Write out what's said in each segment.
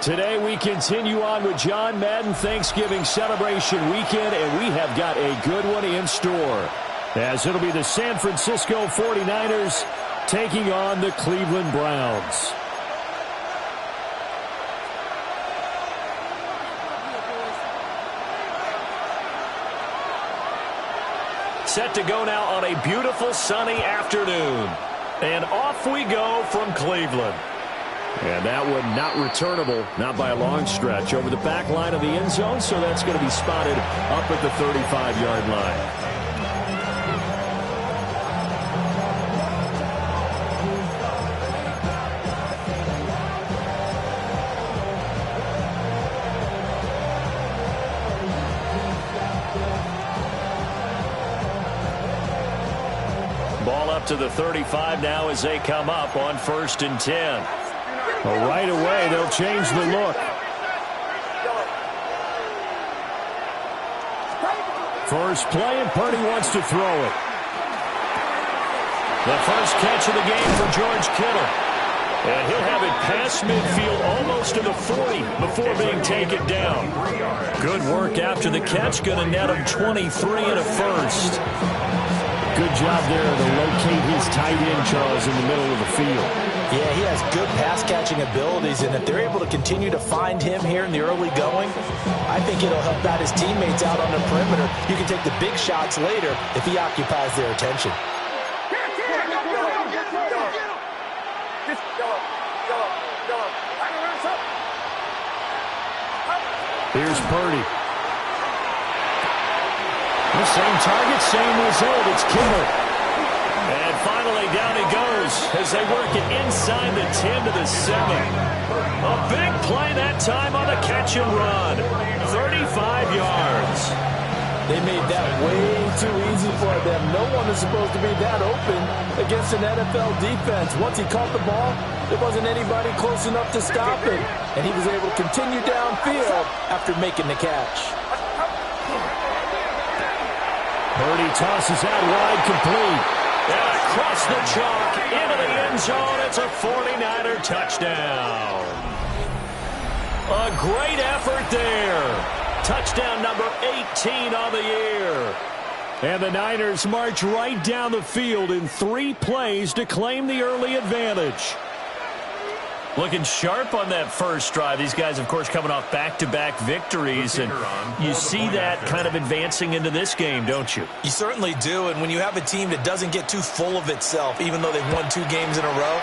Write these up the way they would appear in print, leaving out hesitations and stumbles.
Today we continue on with John Madden Thanksgiving celebration weekend, and we have got a good one in store, as it'll be the San Francisco 49ers taking on the Cleveland Browns. Set to go now on a beautiful sunny afternoon. And off we go from Cleveland. And that one not returnable, not by a long stretch, over the back line of the end zone, so that's going to be spotted up at the 35-yard line. Ball up to the 35 now as they come up on 1st and 10. Well, right away, they'll change the look. First play, and Purdy wants to throw it. The first catch of the game for George Kittle. And he'll have it past midfield, almost to the 40, before being taken down. Good work after the catch. Going to net him 23 and a first. Good job there to locate his tight end, Charles, in the middle of the field. Yeah, he has good pass-catching abilities, and if they're able to continue to find him here in the early going, I think it'll help out his teammates out on the perimeter. You can take the big shots later if he occupies their attention. Here's Purdy. The same target, same result. It's Kittle. And finally, down he goes as they work it inside the 10 to the 7. A big play that time on the catch and run. 35 yards. They made that way too easy for them. No one is supposed to be that open against an NFL defense. Once he caught the ball, there wasn't anybody close enough to stop him. And he was able to continue downfield after making the catch. Purdy tosses out wide, complete. And across the chalk, into the end zone. It's a 49er touchdown. A great effort there. Touchdown number 18 on the year. And the Niners march right down the field in 3 plays to claim the early advantage. Looking sharp on that first drive. These guys, of course, coming off back-to-back victories, and you see that kind of advancing into this game, don't you? You certainly do, and when you have a team that doesn't get too full of itself, even though they've won 2 games in a row,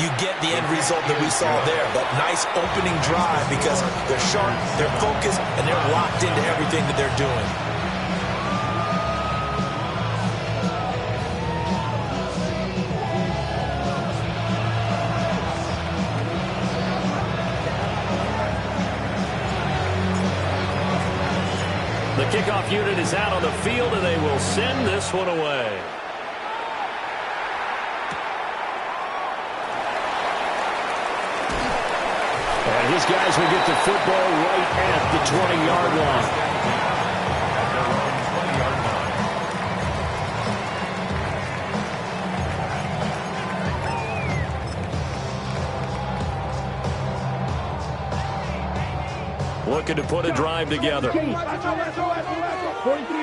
you get the end result that we saw there, that nice opening drive, because they're sharp, they're focused, and they're locked into everything that they're doing. The kickoff unit is out on the field, and they will send this one away. And his guys will get the football right at the 20-yard line. Looking to put a drive together. 43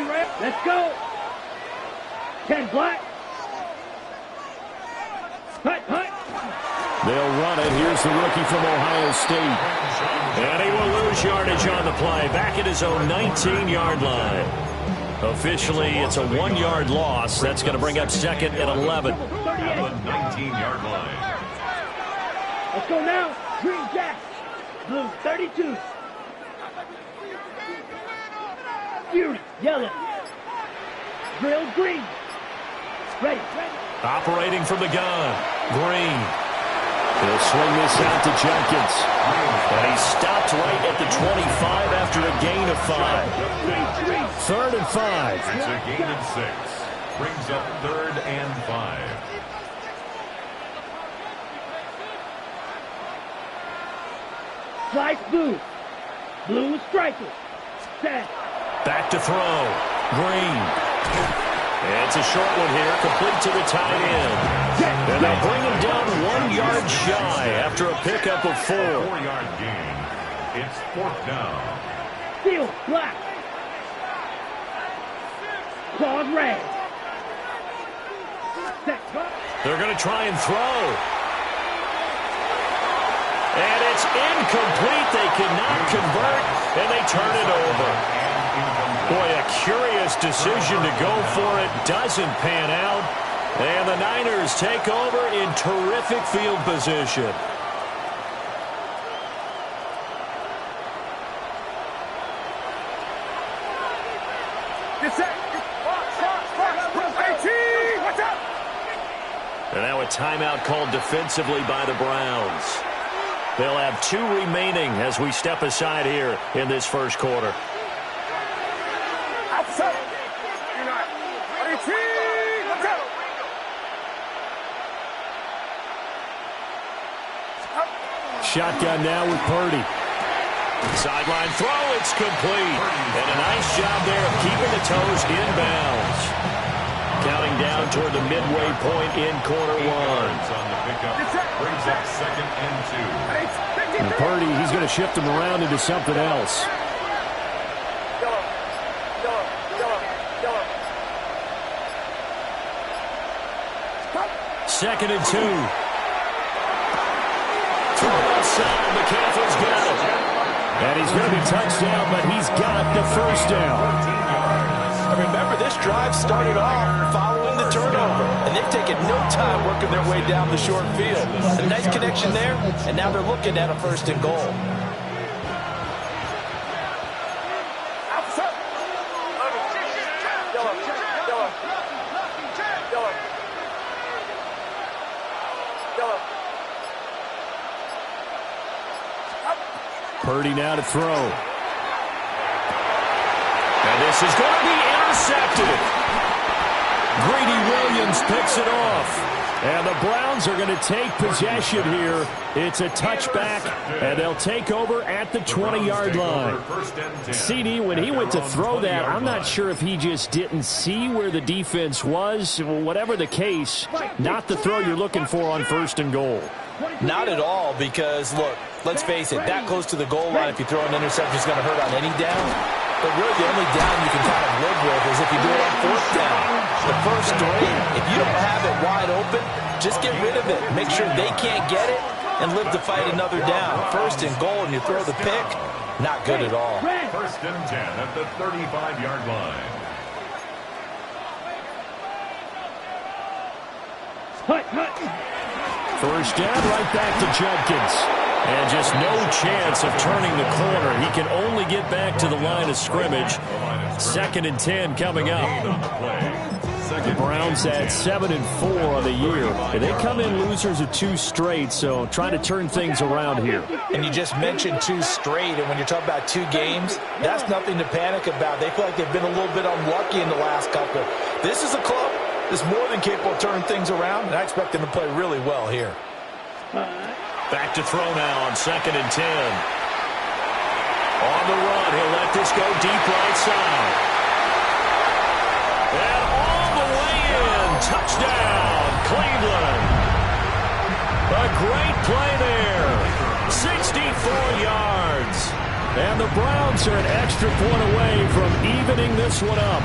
red. Let's go. 10 black. Hut, hut. They'll run it. Here's the rookie from Ohio State. And he will lose yardage on the play. Back at his own 19-yard line. Officially, it's a 1-yard loss. That's going to bring up second and 11. At the 19-yard line. Let's go now. Green Jack. Blue 32. Fury, yellow. Drill, green. Ready. Operating from the gun. Green. He'll swing this out to Jenkins. And he stopped right at the 25 after a gain of 5. 3rd and 5. It's a gain of 6. Brings up 3rd and 5. Slice blue. Blue striker. Set. Back to throw. Green. It's a short one here, complete to the tight end. And they'll bring him down 1 yards shy after a pickup of 4. 4-yard gain. It's 4th down. Steel, black. Claws red. They're going to try and throw. And it's incomplete. They cannot convert, and they turn it over. Boy, a curious decision to go for it. Doesn't pan out. And the Niners take over in terrific field position. And now a timeout called defensively by the Browns. They'll have 2 remaining as we step aside here in this first quarter. Shotgun now with Purdy. Sideline throw, it's complete. And a nice job there of keeping the toes inbounds. Counting down toward the midway point in quarter 1. Brings up 2nd and 2. And Purdy, he's going to shift him around into something else. Second and 2. Throw outside. McCaffrey's got it. And he's going to be touchdown, but he's got the first down. Remember, this drive started off following the turnover, and they've taken no time working their way down the short field. A nice connection there, and now they're looking at a 1st and goal. Purdy now to throw. And this is going to be intercepted. Greedy Williams picks it off. And the Browns are going to take possession here. It's a touchback, and they'll take over at the 20-yard line. CD, when he went to throw that, I'm not sure if he just didn't see where the defense was. Whatever the case, not the throw you're looking for on 1st and goal. Not at all, because, look, let's face it, that close to the goal line, if you throw an interception, is going to hurt on any down. But really, the only down you can kind of live with is if you do it on 4th down. The first 3, if you don't have it wide open, just get rid of it. Make sure they can't get it and live to fight another down. 1st and goal, and you throw the pick, not good at all. 1st and 10 at the 35-yard line. First down, right back to Judkins. And just no chance of turning the corner. He can only get back to the line of scrimmage. 2nd and 10 coming up. The Browns at 7-4 on the year. And they come in losers of 2 straight, so trying to turn things around here. And you just mentioned 2 straight, and when you're talking about 2 games, that's nothing to panic about. They feel like they've been a little bit unlucky in the last couple. This is a club that's more than capable of turning things around, and I expect them to play really well here. Back to throw now on 2nd and 10. On the run, he'll let this go deep right side. And all the way in. Touchdown, Cleveland. A great play there. 64 yards. And the Browns are an extra point away from evening this one up.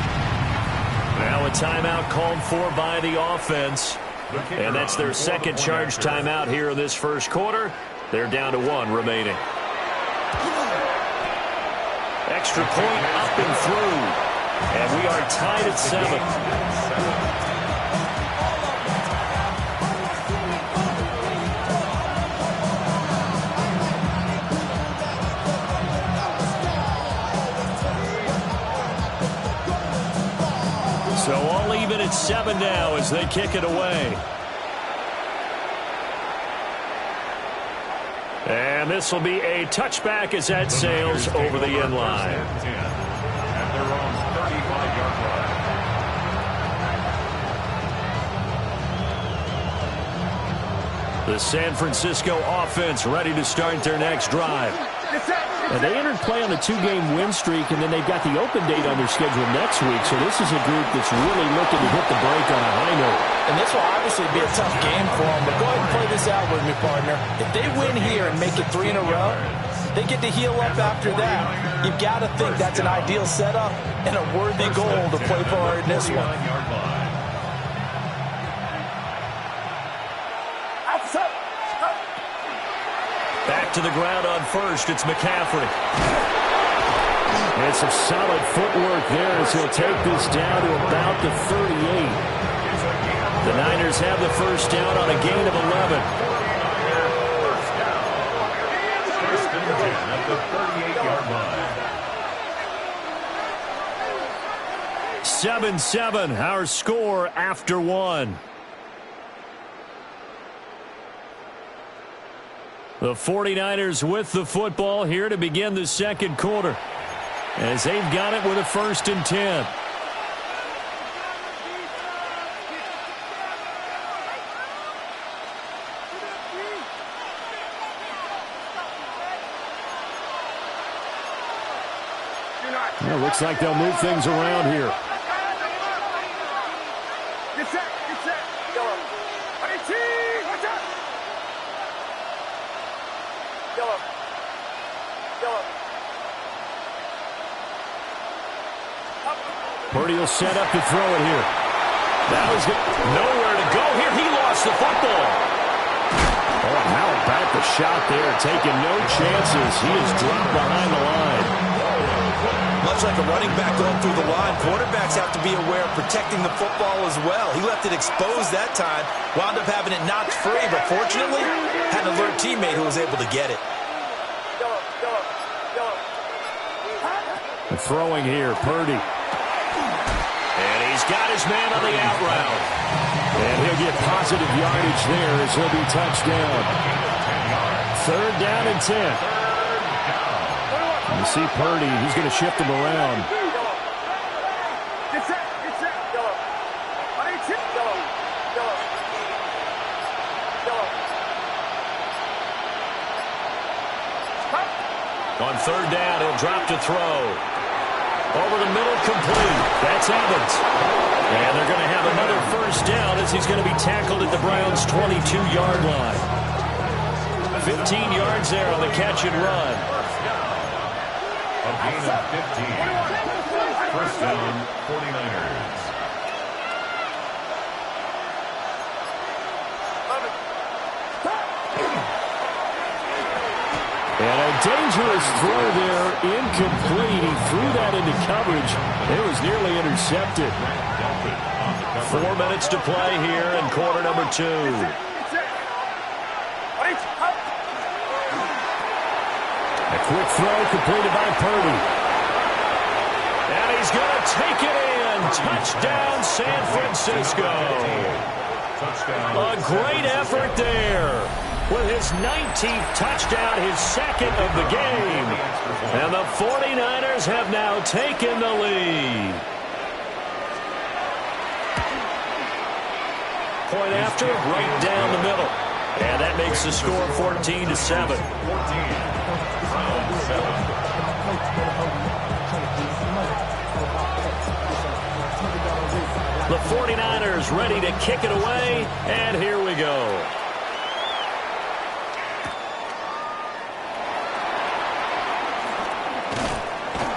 Now a timeout called for by the offense. And that's their 2nd charge timeout here in this first quarter. They're down to 1 remaining. Extra point up and through. And we are tied at 7. So all even at 7 now as they kick it away. And this will be a touchback as that sails over the end line. At their own 35-yard line. The San Francisco offense ready to start their next drive. And they entered play on a 2-game win streak, and then they've got the open date on their schedule next week. So this is a group that's really looking to hit the break on a high note. And this will obviously be a tough game for them, but go ahead and play this out with me, partner. If they win here and make it 3 in a row, they get to heal up after that. You've got to think that's an ideal setup and a worthy goal to play for in this one. Back to the ground on first. It's McCaffrey. And some solid footwork there as he'll take this down to about the 38. The Niners have the first down on a gain of 11. First and 10 at the 38-yard line. 7-7, our score after one. The 49ers with the football here to begin the second quarter, as they've got it with a 1st and 10. Well, looks like they'll move things around here. Get set. Yellow. Watch out. Yellow. Purdy will set up to throw it here. That was good. Nowhere to go here. He lost the football. Oh, how about the shot there? Taking no chances. He is dropped behind the line. Much like a running back going through the line, quarterbacks have to be aware of protecting the football as well. He left it exposed that time, wound up having it knocked free, but fortunately, had an alert teammate who was able to get it. The throwing here, Purdy. And he's got his man on the out route. And he'll get positive yardage there as he'll be touched down. 3rd down and 10. You see Purdy, he's going to shift him around. Get set. Yellow. On 3rd down, he'll drop to throw. Over the middle, complete. That's Evans. And they're going to have another 1st down as he's going to be tackled at the Browns' 22-yard line. 15 yards there on the catch and run. A gain of 15. First down, 49ers. And a dangerous throw there, incomplete. He threw that into coverage. It was nearly intercepted. 4 minutes to play here in quarter number 2. A quick throw completed by Purdy. And he's going to take it in. Touchdown, San Francisco. A great effort there. With his 19th touchdown, his 2nd of the game. And the 49ers have now taken the lead. Point after, right down the middle. And that makes the score 14-7. The 49ers ready to kick it away, and here we go.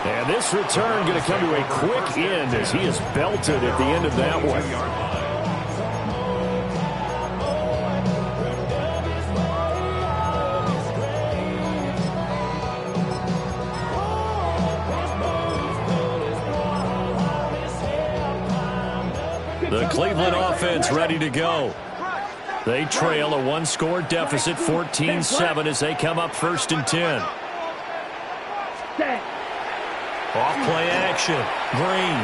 And this return going to come to a quick end as he is belted at the end of that one. The Cleveland offense ready to go. They trail a 1-score deficit, 14-7, as they come up 1st and 10. Off play action. Green.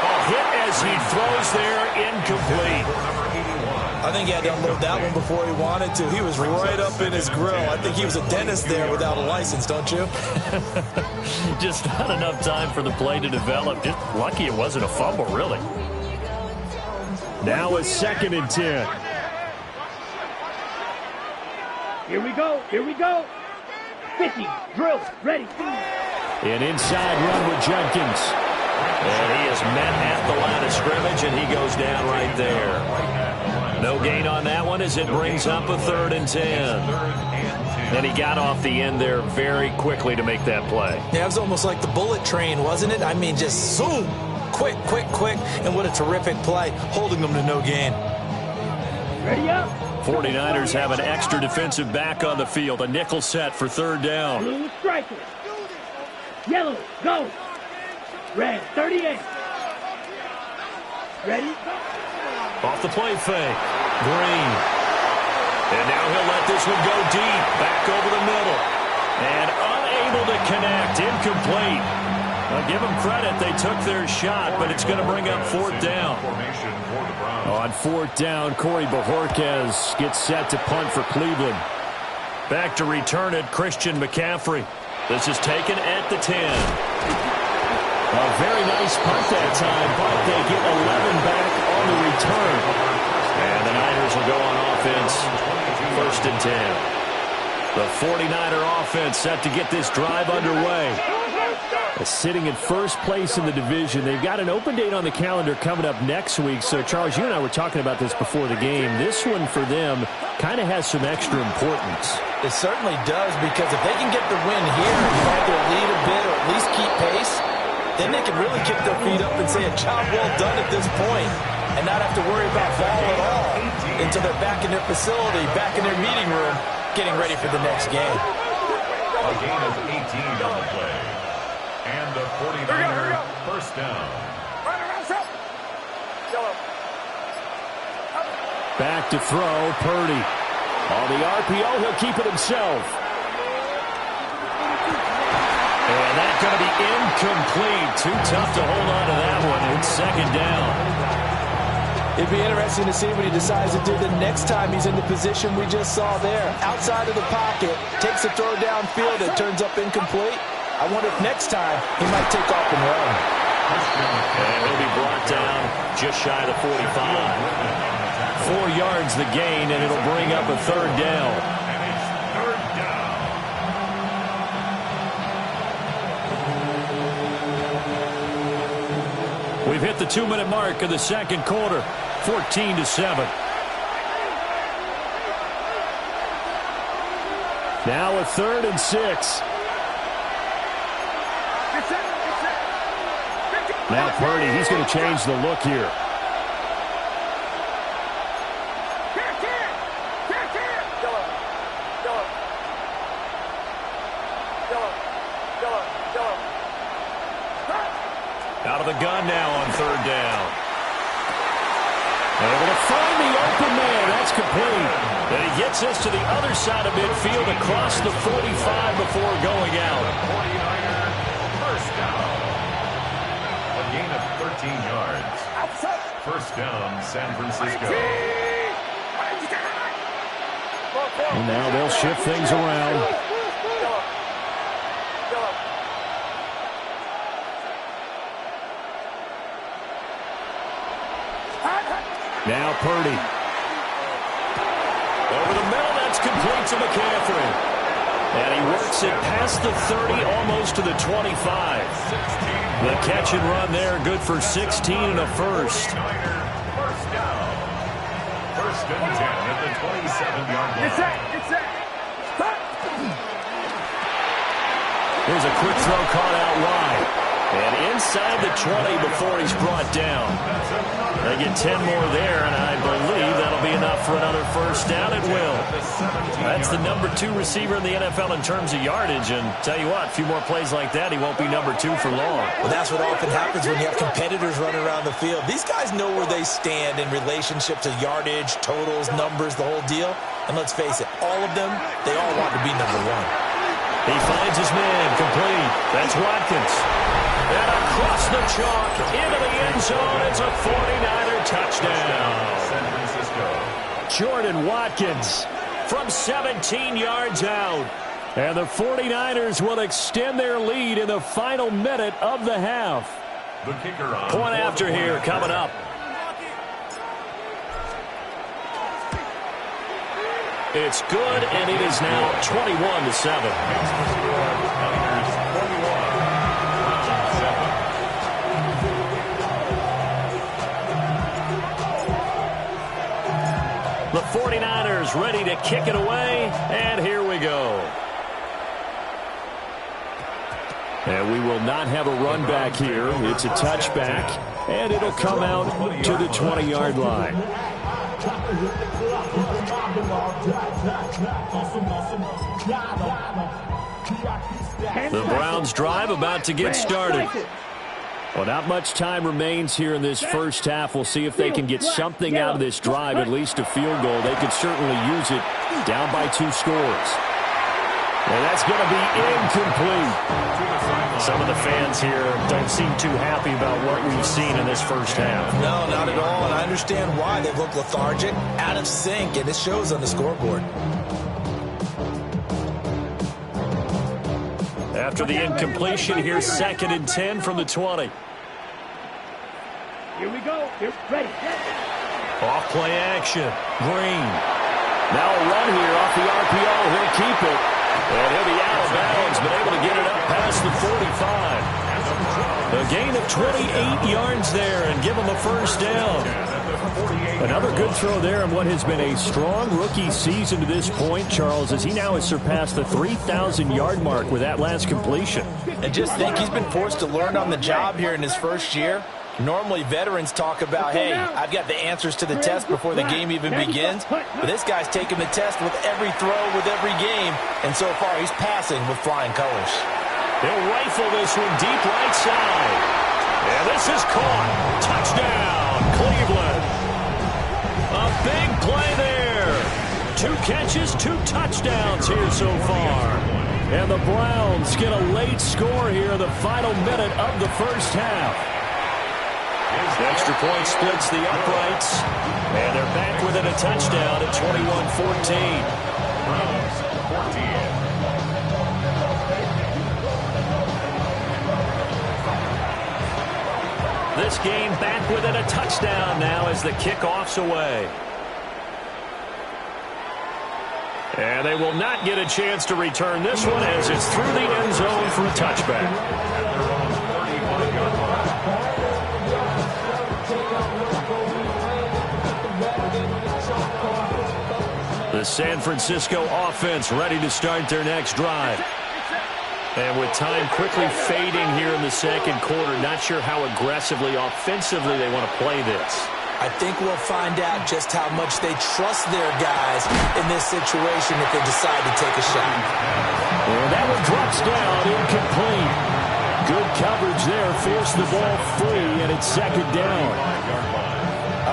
A hit as he throws there, incomplete. I think he had to unload that one before he wanted to. He was right up in his grill. I think he was a dentist there without a license, don't you? Just not enough time for the play to develop. Just lucky it wasn't a fumble, really. Now a 2nd and 10. Here we go. 50. Drill. Ready. An inside run with Jenkins. And he is met at the line of scrimmage, and he goes down right there. No gain on that one as it brings up a 3rd and 10. And he got off the end there very quickly to make that play. Yeah, it was almost like the bullet train, wasn't it? I mean, just zoom. Quick, quick, quick. And what a terrific play, holding them to no gain. Ready up. 49ers have an extra defensive back on the field. A nickel set for 3rd down. Blue striker. Yellow. Go. Red. 38. Ready. Off the play fake. Green. And now he'll let this one go deep. Back over the middle. And unable to connect. Incomplete. I'll give them credit. They took their shot, but it's going to bring up 4th down. On 4th down, Corey Bojorquez gets set to punt for Cleveland. Back to return it, Christian McCaffrey. This is taken at the 10. A very nice punt that time, but they get 11 back on the return. And the Niners will go on offense, 1st and 10. The 49er offense set to get this drive underway. Sitting in 1st place in the division. They've got an open date on the calendar coming up next week. So, Charles, you and I were talking about this before the game. This one for them kind of has some extra importance. It certainly does, because if they can get the win here and have their lead a bit or at least keep pace, then they can really kick their feet up and say a job well done at this point and not have to worry about ball at all until they're back in their facility, back in their meeting room, getting ready for the next game. A gain of 18 on the play. And the 49er 1st down. Back to throw, Purdy. On the RPO, he'll keep it himself. And that's going to be incomplete. Too tough to hold on to that one. It's 2nd down. It'd be interesting to see what he decides to do the next time he's in the position we just saw there. Outside of the pocket, takes a throw downfield, it turns up incomplete. I wonder if next time he might take off and run. And he'll be brought down just shy of the 45. 4 yards the gain, and it'll bring up a 3rd down. We've hit the 2-minute mark of the 2nd quarter, 14-7. Now a 3rd and 6. Now Purdy, he's going to change the look here. Out of the gun now on 3rd down. Able to find the open man. That's complete. And he gets us to the other side of midfield across the 45 before going out. 49er 1st down. A gain of 13 yards. 1st down, San Francisco. And now they'll shift things around. Now Purdy. Over the middle, that's complete to McCaffrey. And he works it past the 30, almost to the 25. The catch and run there, good for 16 and a 1st. 1st down. 1st and 10 at the 27-yard line. Here's a quick throw caught out wide. And inside the 20 before he's brought down. They get 10 more there, and I believe that'll be enough for another 1st down. It will. That's the number 2 receiver in the NFL in terms of yardage. And tell you what, a few more plays like that, he won't be number 2 for long. Well, that's what often happens when you have competitors running around the field. These guys know where they stand in relationship to yardage, totals, numbers, the whole deal. And let's face it, all of them, they all want to be number 1. He finds his man, complete. That's Watkins. And across the chalk, into the end zone, it's a 49er touchdown. San Francisco. Jordan Watkins from 17 yards out. And the 49ers will extend their lead in the final minute of the half. The kicker on Point after here coming up. It's good, and it is now 21-7. The 49ers ready to kick it away, and here we go. And we will not have a run back here. It's a touchback, and it'll come out to the 20-yard line. The Browns drive about to get started. Well, not much time remains here in this first half. We'll see if they can get something out of this drive, at least a field goal. They could certainly use it down by 2 scores. And that's going to be incomplete. Some of the fans here don't seem too happy about what we've seen in this first half. No, not at all, and I understand why. They've looked lethargic, out of sync, and it shows on the scoreboard. After the incompletion, here's 2nd and 10 from the 20. Here we go. Here, ready. Off play action. Green. Now a run here off the RPO. He'll keep it. And he'll be out of bounds, but able to get it up past the 45. A gain of 28 yards there and give him a first down. Another good throw there in what has been a strong rookie season to this point, Charles, as he now has surpassed the 3,000-yard mark with that last completion. And just think, he's been forced to learn on the job here in his first year. Normally, veterans talk about, hey, I've got the answers to the test before the game even begins. But this guy's taking the test with every throw, with every game. And so far, he's passing with flying colors. They'll rifle this one deep right side. And this is caught. Touchdown, Cleveland. A big play there. 2 catches, 2 touchdowns here so far. And the Browns get a late score here in the final minute of the first half. The extra point splits the uprights. And they're back within a touchdown at 21-14. Browns 14. This game back within a touchdown now as the kickoff's away. And they will not get a chance to return this one as it's through the end zone for a touchback. The San Francisco offense ready to start their next drive. And with time quickly fading here in the second quarter, not sure how aggressively, offensively they want to play this. I think we'll find out just how much they trust their guys in this situation if they decide to take a shot. And that one drops down, incomplete. Good coverage there, forced the ball free, and it's 2nd down.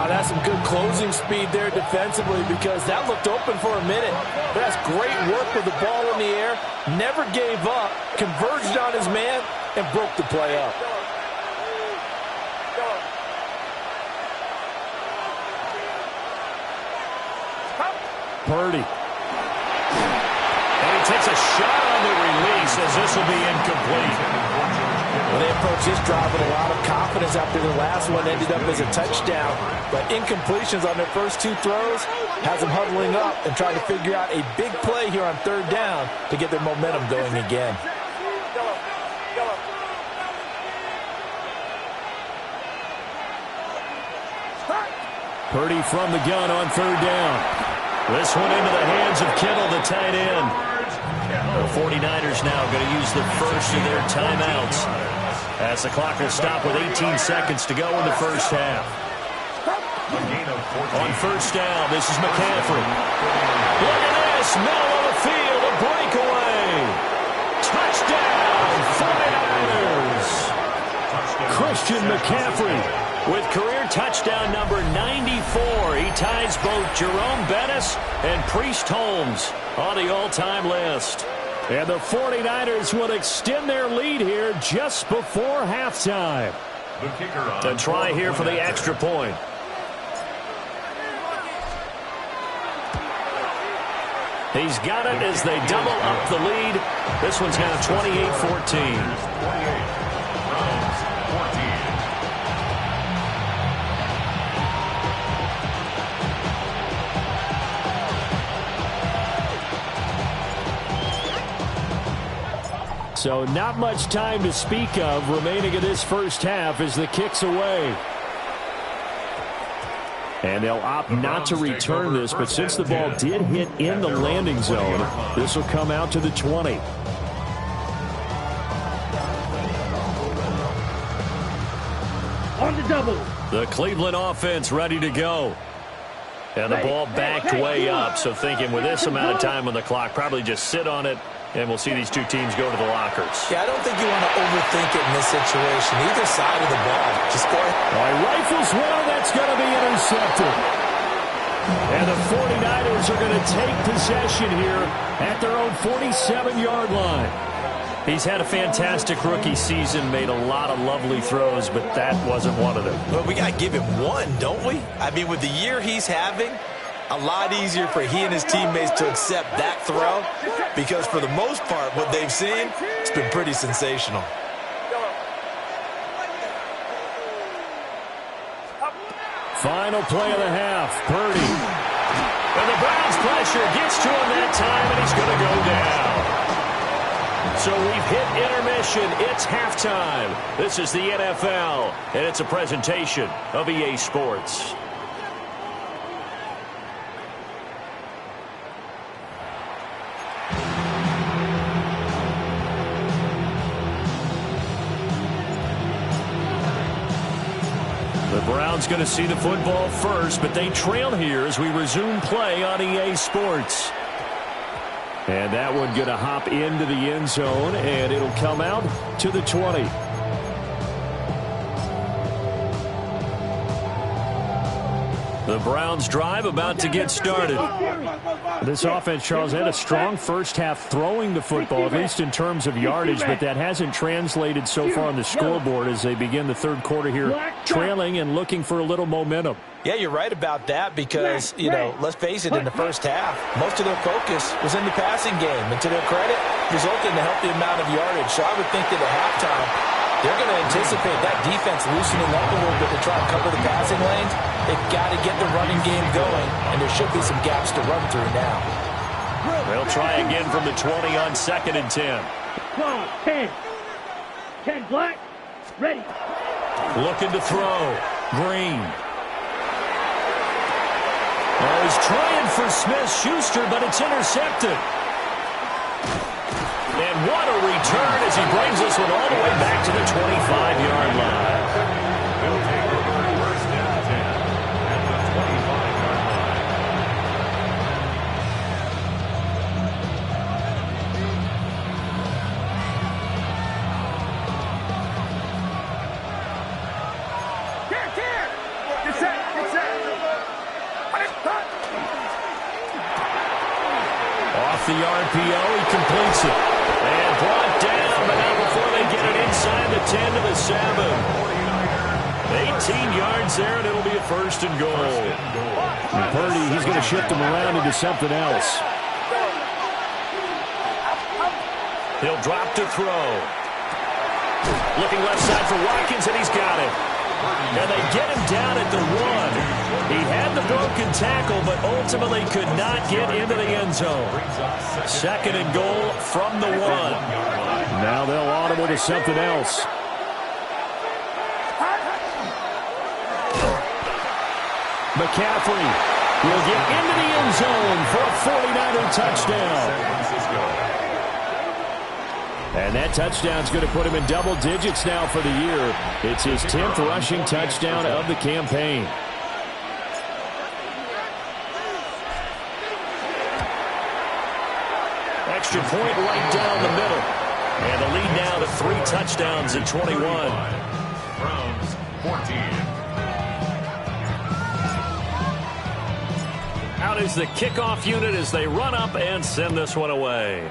That's some good closing speed there defensively because that looked open for a minute. But that's great work with the ball in the air. Never gave up, converged on his man, and broke the play up. Purdy. And he takes a shot on the release as this will be incomplete. Well, they approached this drive with a lot of confidence after the last one ended up as a touchdown. But incompletions on their first 2 throws has them huddling up and trying to figure out a big play here on 3rd down to get their momentum going again. Purdy from the gun on 3rd down. This one into the hands of Kittle, the tight end. The 49ers now going to use the first of their timeouts as the clock will stop with 18 seconds to go in the first half. On 1st down, this is McCaffrey. Look at this, middle of the field, a breakaway. Touchdown, 49ers. Christian McCaffrey with career touchdown number 94. He ties both Jerome Bettis and Priest Holmes on the all-time list. And the 49ers will extend their lead here just before halftime. The try here for the extra point. He's got it as they double up the lead. This one's now 28-14. So not much time to speak of remaining in this first half as the kick's away. And they'll opt not to return this, but since the ball did hit in the landing zone, this will come out to the 20. On the double. The Cleveland offense ready to go. And the ball backed way up, so thinking with this amount of time on the clock, probably just sit on it, and we'll see these two teams go to the lockers. Yeah, I don't think you want to overthink it in this situation. Either side of the ball. Just go ahead. All right, rifles one, that's going to be intercepted. And the 49ers are going to take possession here at their own 47-yard line. He's had a fantastic rookie season, made a lot of lovely throws, but that wasn't one of them. Well, we got to give him one, don't we? I mean, with the year he's having, a lot easier for he and his teammates to accept that throw because for the most part, what they've seen, it's been pretty sensational. Final play of the half, Purdy. And the Browns pressure gets to him that time, and he's going to go down. So we've hit intermission. It's halftime. This is the NFL, and it's a presentation of EA Sports. The Browns going to see the football first, but they trail here as we resume play on EA Sports. And that one going to hop into the end zone, and it'll come out to the 20. The Browns drive about to get started. This offense, Charles, had a strong first half throwing the football, at least in terms of yardage, but that hasn't translated so far on the scoreboard as they begin the third quarter here, trailing and looking for a little momentum. Yeah, you're right about that because, you know, let's face it, in the first half, most of their focus was in the passing game. And to their credit, resulted in a healthy amount of yardage. So I would think that at halftime, they're going to anticipate that defense loosening up a little bit to try and cover the passing lanes. They've got to get the running game going, and there should be some gaps to run through now. They'll try again from the 20 on 2nd and 10. 10. 10 black. Ready. Looking to throw. Green. Oh, he's trying for Smith-Schuster, but it's intercepted. And what a return as he brings this one all the way back to the 25-yard line. They'll take over first and 10 at the 25-yard line. Get set. Off the RPO, he completes it. And brought down, but not before they get it inside the 10 to the 7. 18 yards there, and it'll be a first and goal. And Purdy, he's going to shift him around into something else. He'll drop to throw. Looking left side for Watkins, and he's got it. And they get him down at the 1. He had the broken tackle, but ultimately could not get into the end zone. 2nd and goal from the 1. Now they'll audible to something else. McCaffrey will get into the end zone for a 49er touchdown. And that touchdown's going to put him in double digits now for the year. It's his 10th rushing touchdown of the campaign. Extra point right down the middle. And the lead now to 3 touchdowns at 21. Browns 14. Out is the kickoff unit as they run up and send this one away.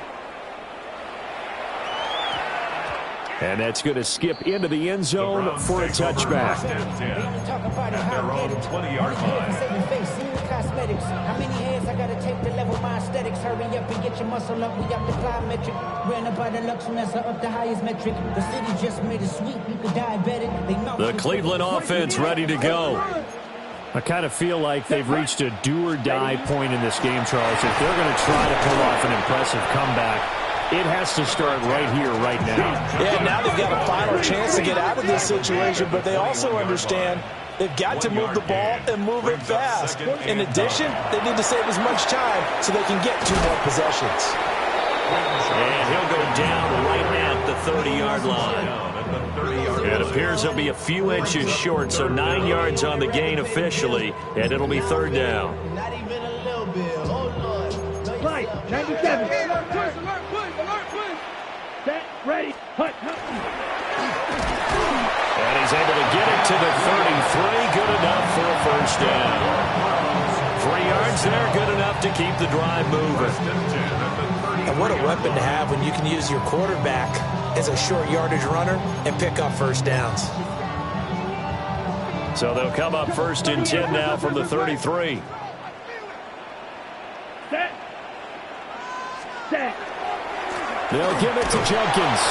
And that's going to skip into the end zone for a touchback. First and 10 at their own 20-yard line. How many hands I gotta take to level my aesthetics? Hurry up and get your muscle up. We up the plyometric. Ran up by the Lux Messer up the highest metric. The city just made it sweet. You could diabetic. The Cleveland offense ready to go. I kind of feel like they've reached a do-or-die point in this game, Charles. If they're going to try to pull off an impressive comeback, It has to start right here, right now. Yeah, now they've got a final chance to get out of this situation, but they also understand they've got to move the ball and move it fast. In addition, they need to save as much time so they can get 2 more possessions. And he'll go down right at the 30-yard line. It appears he'll be a few inches short, so 9 yards on the gain officially, and it'll be 3rd down. Not even a little bit. Oh, Lord. Right, 97. Set, ready, hut. And he's able to get it to the 33. Good enough for a 1st down. 3 yards there, good enough to keep the drive moving. And what a weapon to have when you can use your quarterback as a short yardage runner and pick up 1st downs. So they'll come up 1st and 10 now from the 33. Set. Set. They'll give it to Jenkins.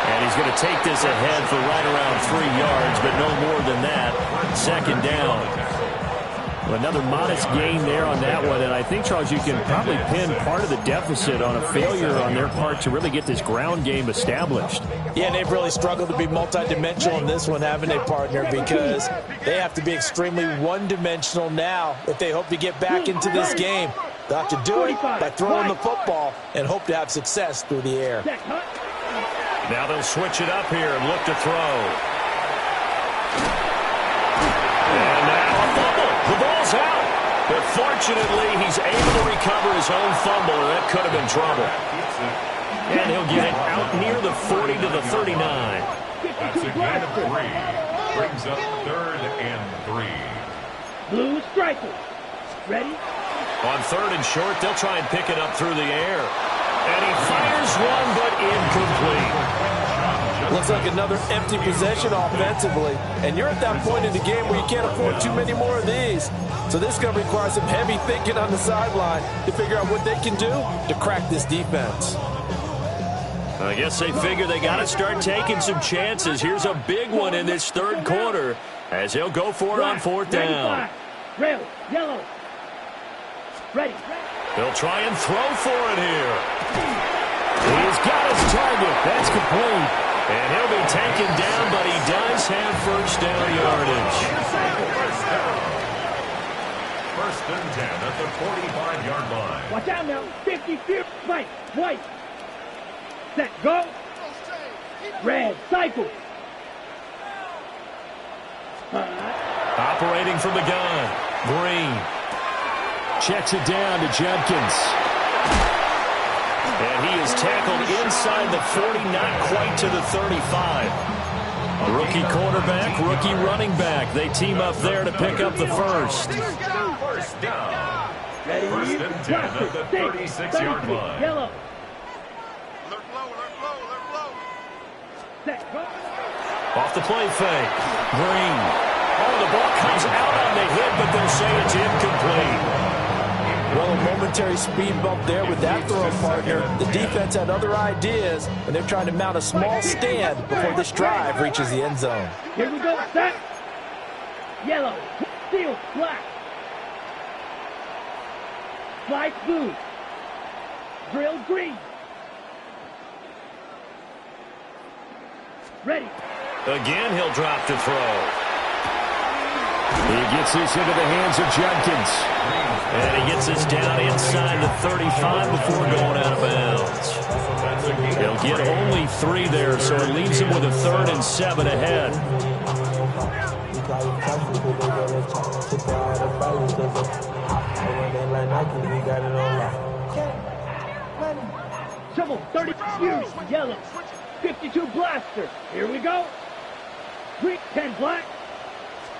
And he's going to take this ahead for right around 3 yards, but no more than that. 2nd down. Another modest gain there on that one, and I think, Charles, you can probably pin part of the deficit on a failure on their part to really get this ground game established. Yeah, and they've really struggled to be multidimensional in this one, haven't they, partner? Because they have to be extremely one-dimensional now if they hope to get back into this game. They'll have to do it by throwing the football and hope to have success through the air. Now they'll switch it up here and look to throw. And now a fumble. The ball's out. But fortunately, he's able to recover his own fumble, or that could have been trouble. And he'll get it out near the 40 to the 39. That's a gain of 3. Brings up 3rd and 3. Blue strikers. Ready? On 3rd and short, they'll try and pick it up through the air. And he fires one, but incomplete. Looks like another empty possession offensively. And you're at that point in the game where you can't afford too many more of these. So this is going to require some heavy thinking on the sideline to figure out what they can do to crack this defense. I guess they figure they got to start taking some chances. Here's a big one in this 3rd quarter as he'll go for it on 4th down. Red, yellow. Ready. They'll try and throw for it here. He's got his target. That's complete. And he'll be taken down, but he does have 1st down yardage. 1st and 10 at the 45-yard line. Watch out now. 50 feet. Right. White. Set. Go. Red. Cycle. Operating from the gun. Green. Checks it down to Jenkins. And he is tackled inside the 40, not quite to the 35. A rookie quarterback, rookie running back. They team up there to pick up the 1st. 1st down. 1st and 10 at the 36-yard line. Yellow. Set. Go. Off the play fake. Green. Oh, the ball comes out on the hit, but they'll say it's incomplete. Well, a momentary speed bump there with that throw, partner. The defense had other ideas, and they're trying to mount a small stand before this drive reaches the end zone. Here we go. Set. Yellow. Steel. Black. Slide blue. Drill green. Ready. Again, he'll drop to throw. He gets this into the hands of Jenkins. And he gets this down inside the 35 before going out of bounds. He'll get only 3 there, so it leaves him with a 3rd and 7 ahead. Shovel 30 Fury. Yellow. 52 Blaster. Here we go. Green. 10 Black.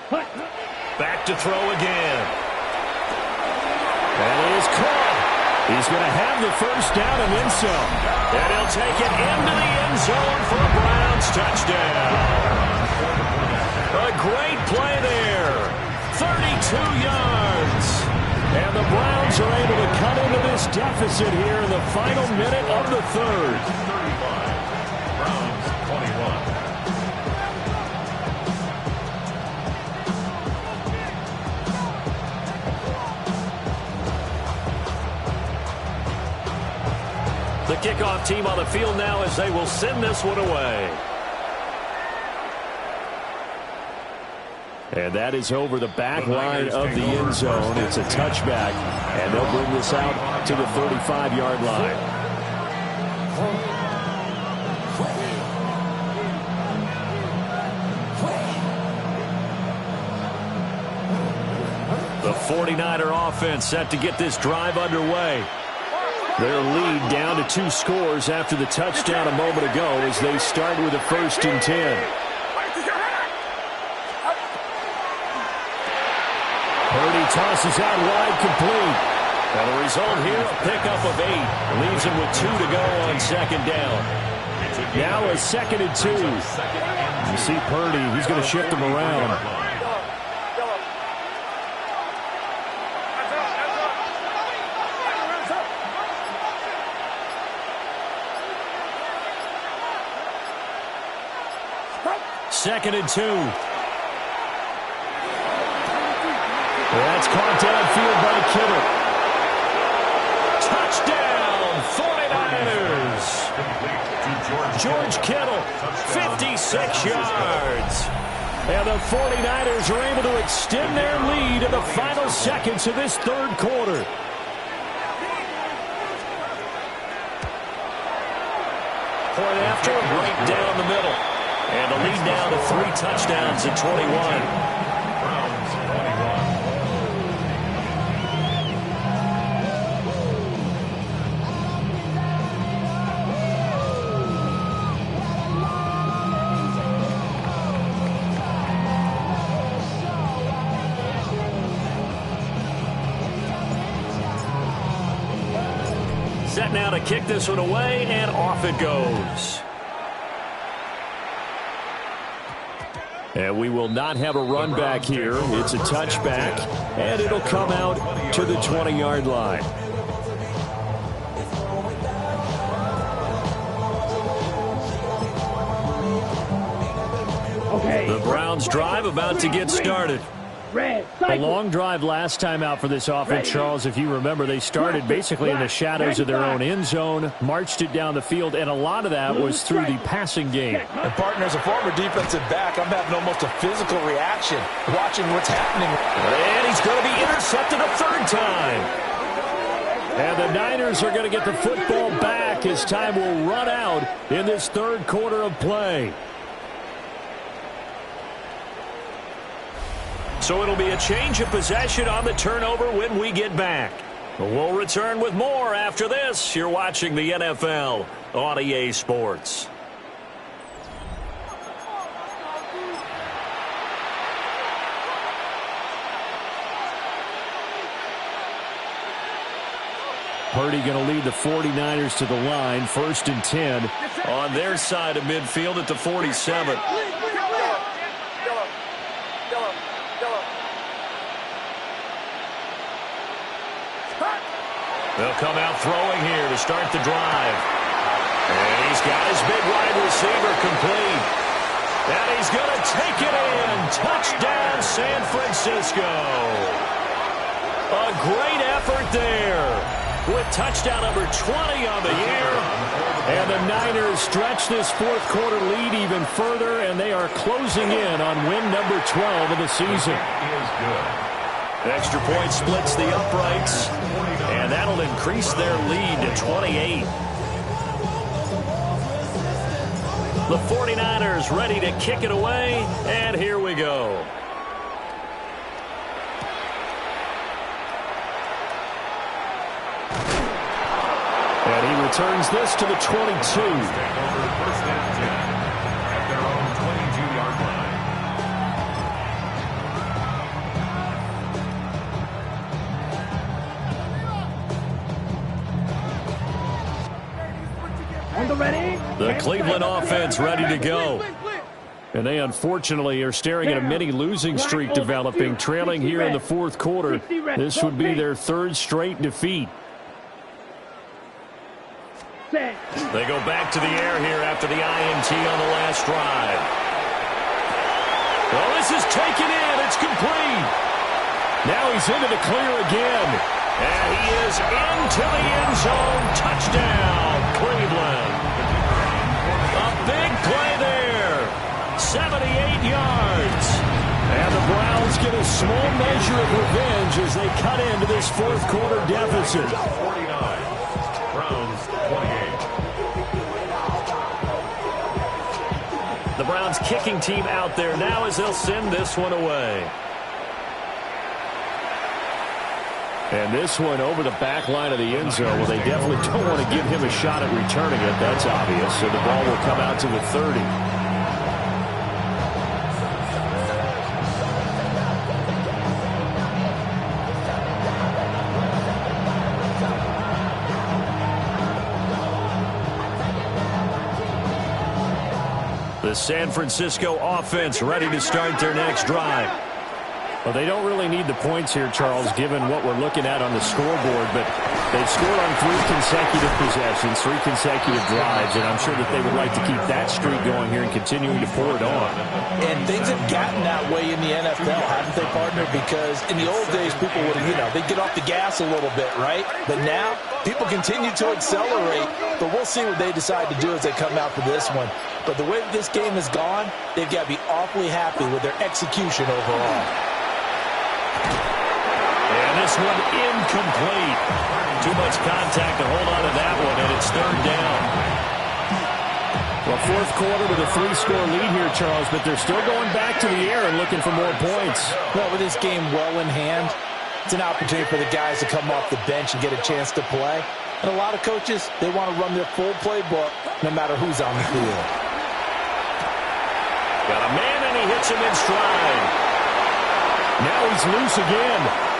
Hut. Back to throw again. That is caught. He's going to have the 1st down and then some. And he'll take it into the end zone for a Browns touchdown. A great play there. 32 yards. And the Browns are able to cut into this deficit here in the final minute of the 3rd. 35. Browns 21. The kickoff team on the field now as they will send this one away. And that is over the back line of the end zone. It's a touchback, and they'll bring this out to the 35-yard line. The 49er offense set to get this drive underway. Their lead down to 2 scores after the touchdown a moment ago as they start with a 1st and 10. Purdy tosses out wide, complete. And the result here, a pickup of 8. Leaves him with 2 to go on 2nd down. Now a 2nd and 2. You see Purdy, he's going to shift him around. Second and 2. That's caught downfield by Kittle. Touchdown, 49ers. George Kittle, 56 yards. And the 49ers are able to extend their lead in the final seconds of this 3rd quarter. Point after, right down the middle. And the lead now to 3 touchdowns at 21. Browns 21. Set now to kick this one away, and off it goes. And we will not have a run back here. It's a touchback, and it'll come out to the 20-yard line. Okay. The Browns drive about to get started. A long drive last time out for this offense, Charles. If you remember, they started basically in the shadows of their own end zone, marched it down the field, and a lot of that was through the passing game. And partner, as a former defensive back, I'm having almost a physical reaction watching what's happening. And he's going to be intercepted a 3rd time. And the Niners are going to get the football back as time will run out in this 3rd quarter of play. So it'll be a change of possession on the turnover when we get back. We'll return with more after this. You're watching the NFL on EA Sports. Purdy going to lead the 49ers to the line. 1st and 10 on their side of midfield at the 47. They'll come out throwing here to start the drive. And he's got his big wide receiver complete. And he's going to take it in. Touchdown, San Francisco. A great effort there with touchdown number 20 on the year. And the Niners stretch this 4th quarter lead even further, and they are closing in on win number 12 of the season. Extra point splits the uprights, and that'll increase their lead to 28. The 49ers ready to kick it away, and here we go. And he returns this to the 22. The Cleveland offense ready to go. And they unfortunately are staring at a mini losing streak developing, trailing here in the 4th quarter. This would be their 3rd straight defeat. They go back to the air here after the INT on the last drive. Well, this is taken in. It's complete. Now he's into the clear again. And he is into the end zone. Touchdown, Cleveland. A big play there. 78 yards. And the Browns get a small measure of revenge as they cut into this fourth quarter deficit. 49. Browns 28. The Browns kicking team out there now as they'll send this one away. And this one over the back line of the end zone. Well, they definitely don't want to give him a shot at returning it. That's obvious. So the ball will come out to the 30. The San Francisco offense ready to start their next drive. Well, they don't really need the points here, Charles, given what we're looking at on the scoreboard, but they've scored on 3 consecutive possessions, 3 consecutive drives, and I'm sure that they would like to keep that streak going here and continuing to pour it on. And things have gotten that way in the NFL, haven't they, partner? Because in the old days, people would, they'd get off the gas a little bit, right? But now, people continue to accelerate, but we'll see what they decide to do as they come out for this one. But the way this game has gone, they've got to be awfully happy with their execution overall. And this one incomplete. Too much contact to hold on to that one, and it's third down. Well, fourth quarter with a 3-score lead here, Charles, but they're still going back to the air and looking for more points. Well, with this game well in hand, it's an opportunity for the guys to come off the bench and get a chance to play. And a lot of coaches, they want to run their full playbook no matter who's on the field. Got a man, and he hits him in stride. Now he's loose again.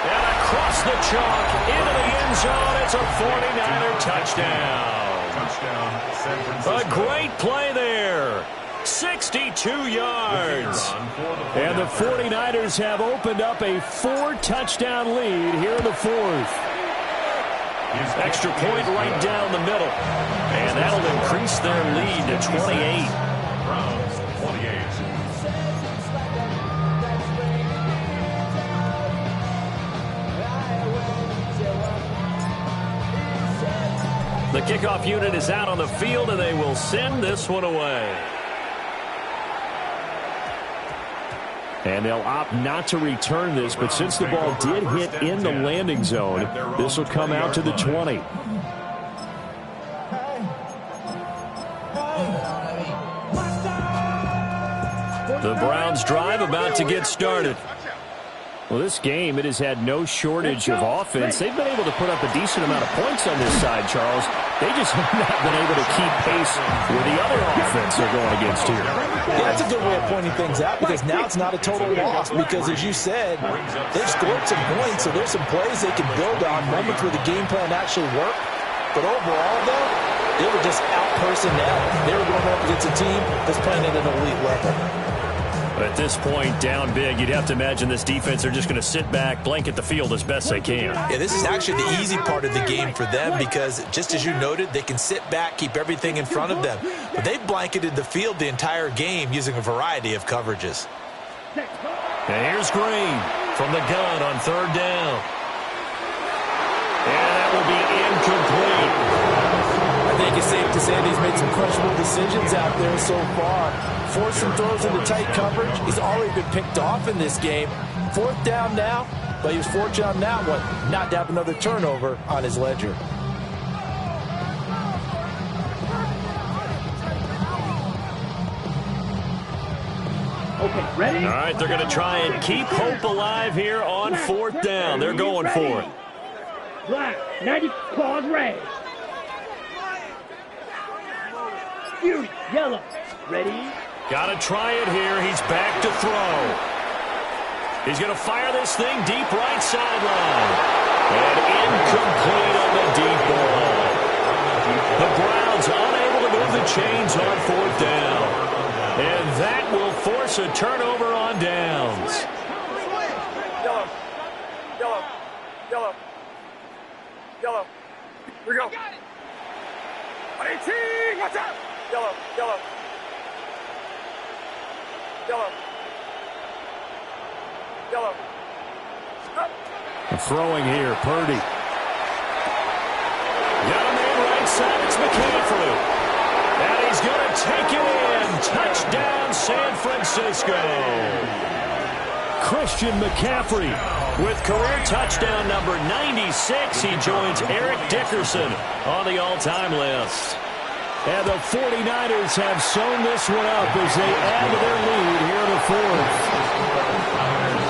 And across the chalk into the end zone. It's a 49er touchdown. Touchdown, San Francisco. A great play there. 62 yards. And the 49ers have opened up a 4-touchdown lead here in the fourth. Extra point right down the middle. And that'll increase their lead to 28. Browns 28. The kickoff unit is out on the field, and they will send this one away. And they'll opt not to return this, but since the ball did hit in the landing zone, this will come out to the 20. The Browns drive about to get started. Well, this game, it has had no shortage of offense. They've been able to put up a decent amount of points on this side, Charles. They just have not been able to keep pace with the other offense they're going against here. Yeah, that's a good way of pointing things out because now it's not a total loss because, as you said, they've scored some points, so there's some plays they can build on, moments where the game plan actually worked. But overall, though, they were just out-personnel. They were going up against a team that's playing at an elite level. But at this point, down big, you'd have to imagine this defense, they're just going to sit back, blanket the field as best they can. Yeah, this is actually the easy part of the game for them because, just as you noted, they can sit back, keep everything in front of them. But they've blanketed the field the entire game using a variety of coverages. And here's Green from the gun on third down. And that will be incomplete. I think it's safe to say that he's made some questionable decisions out there so far. Forced some throws into tight coverage. He's already been picked off in this game. Fourth down now, but he was fortunate on that one not to have another turnover on his ledger. Okay, ready? All right, they're going to try and keep hope alive here on fourth down. They're going for it. Black, 90 claws red. Fury, yellow. Ready? Got to try it here. He's back to throw. He's going to fire this thing deep right sideline. And incomplete on the deep ball. The Browns unable to move the chains on fourth down. And that will force a turnover on downs. Yellow. Yellow. Yellow. Yellow. Here we go. 18. Watch out. Yellow. Yellow. Yellow. Yellow. Throwing here, Purdy. Got a man right McCaffrey. And he's going to take it in. Touchdown, San Francisco. Christian McCaffrey with career touchdown number 96. He joins Eric Dickerson on the all-time list. And the 49ers have sewn this one up as they add to their lead here in the fourth.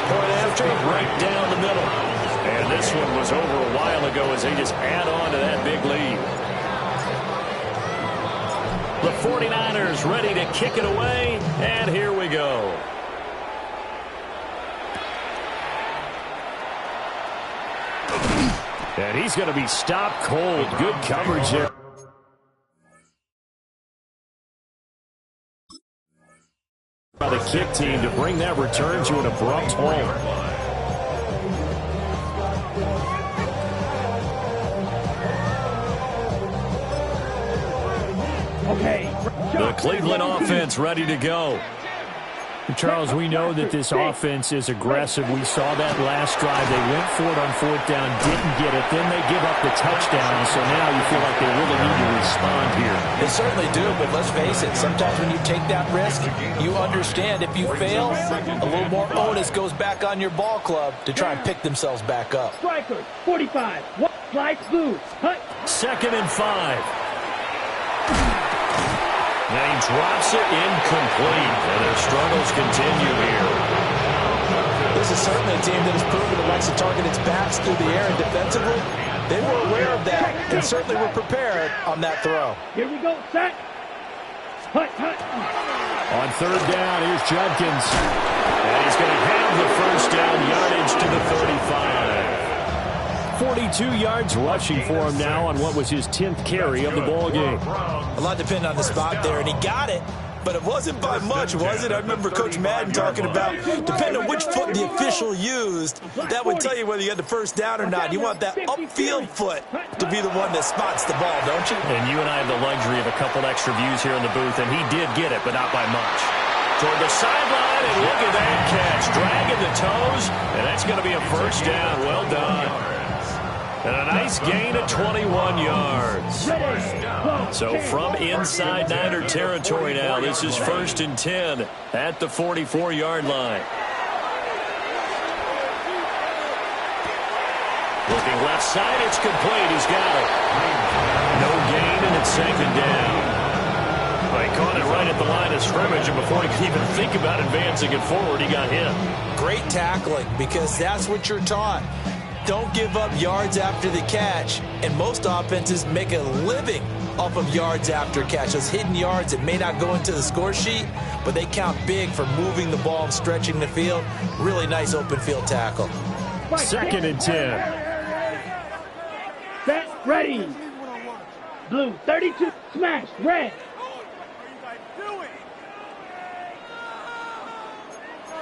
Point after, right down the middle. And this one was over a while ago as they just add on to that big lead. The 49ers ready to kick it away, and here we go. And he's going to be stopped cold. Good coverage there. By the kick team to bring that return to an abrupt halt. Okay. The Cleveland offense ready to go. Charles, we know that this offense is aggressive. We saw that last drive. They went for it on fourth down, didn't get it. Then they give up the touchdown, so now you feel like they really need to respond here. They certainly do, but let's face it, sometimes when you take that risk, you understand if you fail, a little more onus goes back on your ball club to try and pick themselves back up. Strikers, 45. Slide through. Hut. 2nd and 5. And he drops it incomplete, and their struggles continue here. This is certainly a team that has proven it likes to target its backs through the air and defensively. They were aware of that and certainly were prepared on that throw. Here we go, set. Hut, hut. On 3rd down, here's Judkins. And he's going to have the first down yardage to the 35. 42 yards rushing for him now on what was his 10th carry of the ball game. A lot depended on the spot there, and he got it, but it wasn't by much, was it? I remember Coach Madden talking about, depending on which foot the official used, that would tell you whether you had the first down or not. You want that upfield foot to be the one that spots the ball, don't you? And you and I have the luxury of a couple extra views here in the booth, and he did get it, but not by much. Toward the sideline, and look at that catch. Dragging the toes, and that's going to be a first down. Well done. And a nice gain of 21 yards. So from inside Niner territory now, this is 1st and 10 at the 44-yard line. Looking left side, it's complete. He's got it. No gain, and it's 2nd down. He caught it right at the line of scrimmage, and before he could even think about advancing it forward, he got hit. Great tackling, because that's what you're taught. Don't give up yards after the catch, and most offenses make a living off of yards after catch. Those hidden yards that may not go into the score sheet, but they count big for moving the ball and stretching the field. Really nice open field tackle. 2nd and 10. Set, ready. Blue, 32, smash, red.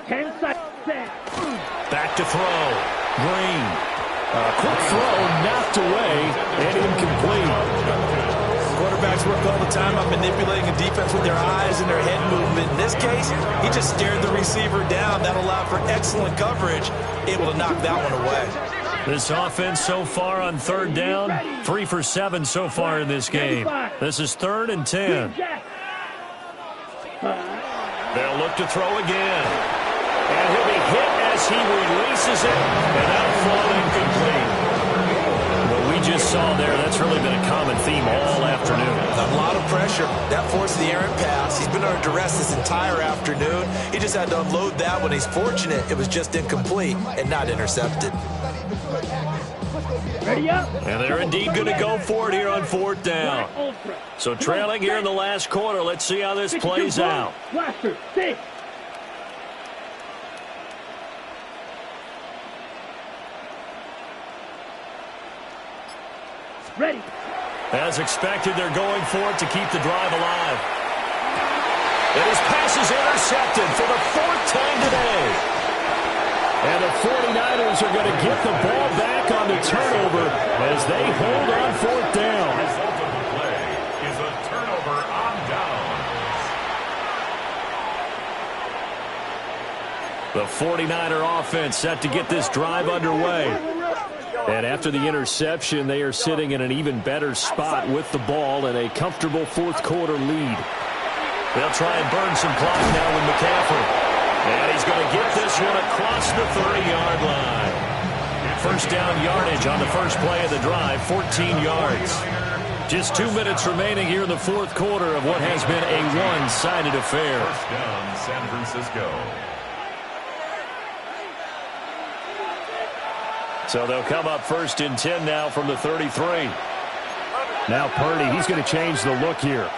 10 seconds, set. Back to throw. Green. Quick throw, knocked away, and incomplete. Quarterbacks work all the time on manipulating a defense with their eyes and their head movement. In this case, he just stared the receiver down. That allowed for excellent coverage, able to knock that one away. This offense so far on 3rd down, 3 for 7 so far in this game. This is 3rd and 10. They'll look to throw again. And he'll be hit as he releases it, and that'll fall incomplete. What we just saw there, that's really been a common theme all afternoon. A lot of pressure. That forced the errant pass. He's been under duress this entire afternoon. He just had to unload that when he's fortunate it was just incomplete and not intercepted. Ready up. And they're indeed going to go for it here on 4th down. So trailing here in the last quarter. Let's see how this plays out. Blaster, 6. Ready. As expected, they're going for it to keep the drive alive. And his pass is intercepted for the 4th time today. And the 49ers are going to get the ball back on the turnover as they hold on 4th down. The result of the play is a turnover on downs. The 49er offense set to get this drive underway. And after the interception, they are sitting in an even better spot with the ball and a comfortable fourth quarter lead. They'll try and burn some clock now with McCaffrey. And he's going to get this one across the 30-yard line. First down yardage on the first play of the drive, 14 yards. Just 2 minutes remaining here in the fourth quarter of what has been a one-sided affair. First down, San Francisco. So they'll come up first and 10 now from the 33. Now Purdy, he's going to change the look here.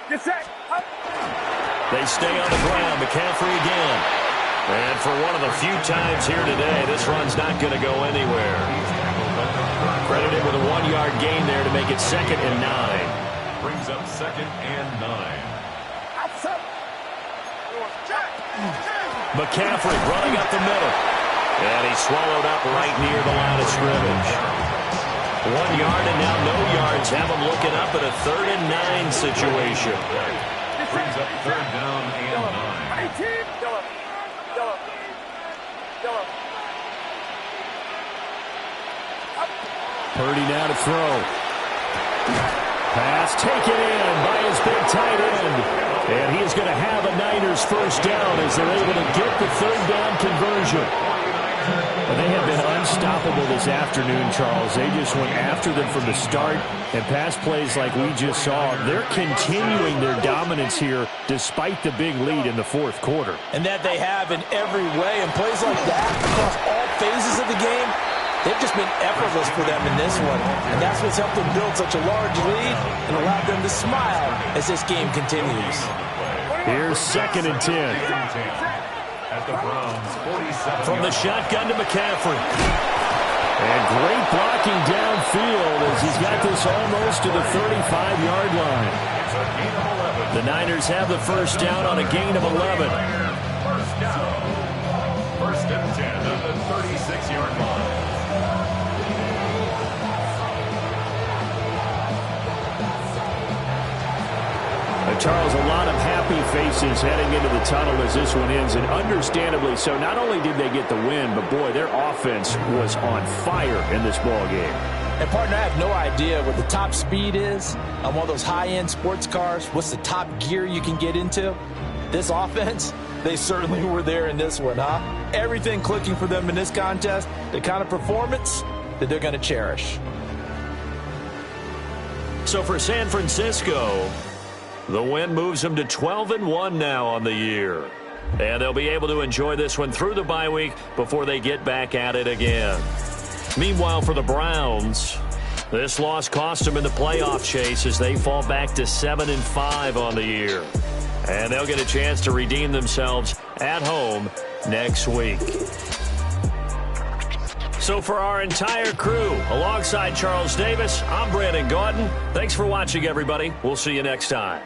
Get set. They stay on the ground. McCaffrey again. And for one of the few times here today, this run's not going to go anywhere. Credited with a 1-yard gain there to make it 2nd and 9. Brings up 2nd and 9. McCaffrey running up the middle. And he's swallowed up right near the line of scrimmage. 1 yard and now no yards. Have him looking up at a 3rd and 9 situation. Brings up 3rd down and 9. Purdy now to throw. Pass taken in by his big tight end. And he is going to have a Niners first down as they're able to get the 3rd down conversion. But they have been unstoppable this afternoon, Charles. They just went after them from the start, and pass plays like we just saw. They're continuing their dominance here despite the big lead in the fourth quarter. And that they have in every way. And plays like that across all phases of the game, they've just been effortless for them in this one. And that's what's helped them build such a large lead and allowed them to smile as this game continues. Here's 2nd and 10. At the Browns, 47. From the shotgun to McCaffrey. And great blocking downfield as he's got this almost to the 35-yard line. It's a gain of 11. The Niners have the first down on a gain of 11. First down. 1st and 10 at the 36-yard line. Charles, a lot of happy faces heading into the tunnel as this one ends, and understandably so. Not only did they get the win, but boy, their offense was on fire in this ball game. And partner, I have no idea what the top speed is on one of those high-end sports cars. What's the top gear you can get into? This offense, they certainly were there in this one, huh? Everything clicking for them in this contest, the kind of performance that they're going to cherish. So for San Francisco, the win moves them to 12-1 now on the year. And they'll be able to enjoy this one through the bye week before they get back at it again. Meanwhile, for the Browns, this loss cost them in the playoff chase as they fall back to 7-5 on the year. And they'll get a chance to redeem themselves at home next week. So for our entire crew, alongside Charles Davis, I'm Brandon Gaudin. Thanks for watching, everybody. We'll see you next time.